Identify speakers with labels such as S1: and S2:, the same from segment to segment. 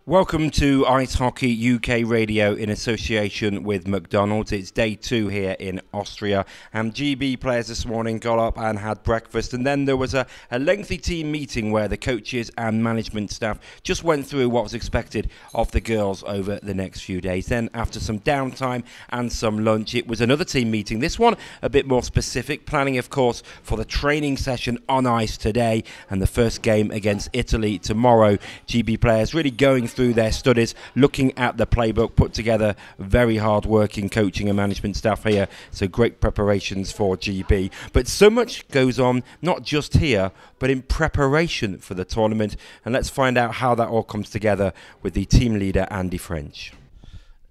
S1: Welcome to Ice Hockey UK Radio in association with McDonald's. It's day 2 here in Austria. GB players this morning got up and had breakfast, and then there was a lengthy team meeting where the coaches and management staff just went through what was expected of the girls over the next few days. Then after some downtime and some lunch, it was another team meeting. This one a bit more specific, planning of course for the training session on ice today and the first game against Italy tomorrow. GB players really going through their studies, looking at the playbook, put together very hard-working coaching and management staff here, so great preparations for GB. But so much goes on, not just here, but in preparation for the tournament, and let's find out how that all comes together with the team leader, Andy French.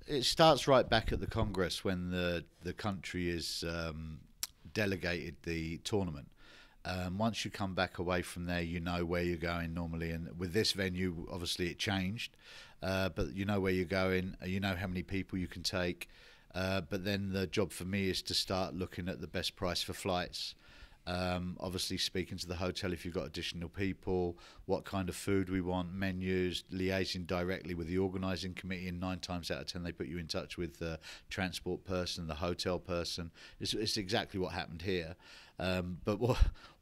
S2: It starts right back at the Congress when the country is delegated the tournament. Once you come back away from there, you know where you're going normally. And with this venue, obviously it changed, but you know where you're going, you know how many people you can take. But then the job for me is to start looking at the best price for flights. Obviously speaking to the hotel if you've got additional people, what kind of food we want, menus, liaising directly with the organising committee, and 9 times out of 10 they put you in touch with the transport person, the hotel person. It's exactly what happened here. But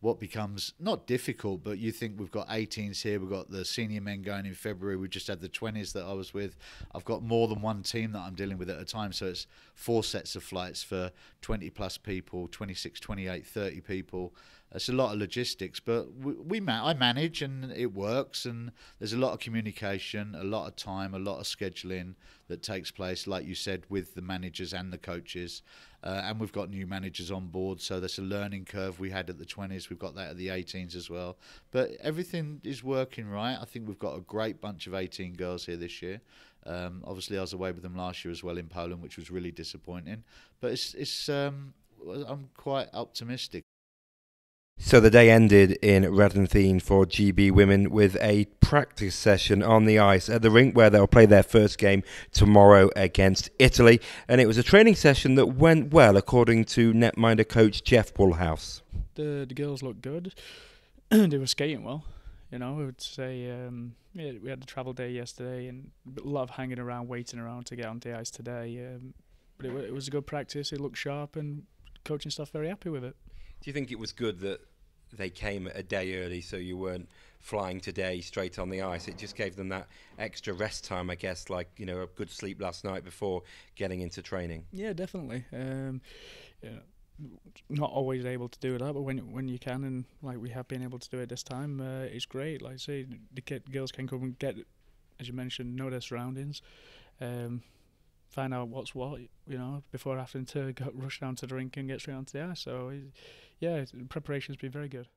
S2: what becomes not difficult, but you think we've got 18s here, we've got the senior men going in February, we just had the 20s that I was with. I've got more than one team that I'm dealing with at a time, so it's 4 sets of flights for 20 plus people, 26, 28, 30 people. It's a lot of logistics, but I manage and it works, and there's a lot of communication, a lot of time, a lot of scheduling that takes place, like you said, with the managers and the coaches. And we've got new managers on board, so there's a learning curve we had at the 20s. We've got that at the 18s as well. But everything is working right. I think we've got a great bunch of 18 girls here this year. Obviously, I was away with them last year as well in Poland, which was really disappointing. But I'm quite optimistic.
S1: So the day ended in Radenthein for GB Women with a practice session on the ice at the rink where they'll play their first game tomorrow against Italy. And it was a training session that went well, according to netminder coach Geoff Woolhouse.
S3: The girls looked good. They were skating well. You know, I would say we had the travel day yesterday and a lot of hanging around, waiting around to get on the ice today. But it was a good practice. It looked sharp, and coaching staff very happy with it.
S1: Do you think it was good that they came a day early so you weren't flying today straight on the ice? It just gave them that extra rest time, I guess, like, you know, a good sleep last night before getting into training.
S3: Yeah, definitely. Not always able to do that, but when you can, and like we have been able to do it this time, it's great. Like I say, the girls can come and get, as you mentioned, know their surroundings, find out what's what, you know, before having to rush down to the rink and get straight onto the ice. So, yeah, preparation's been very good.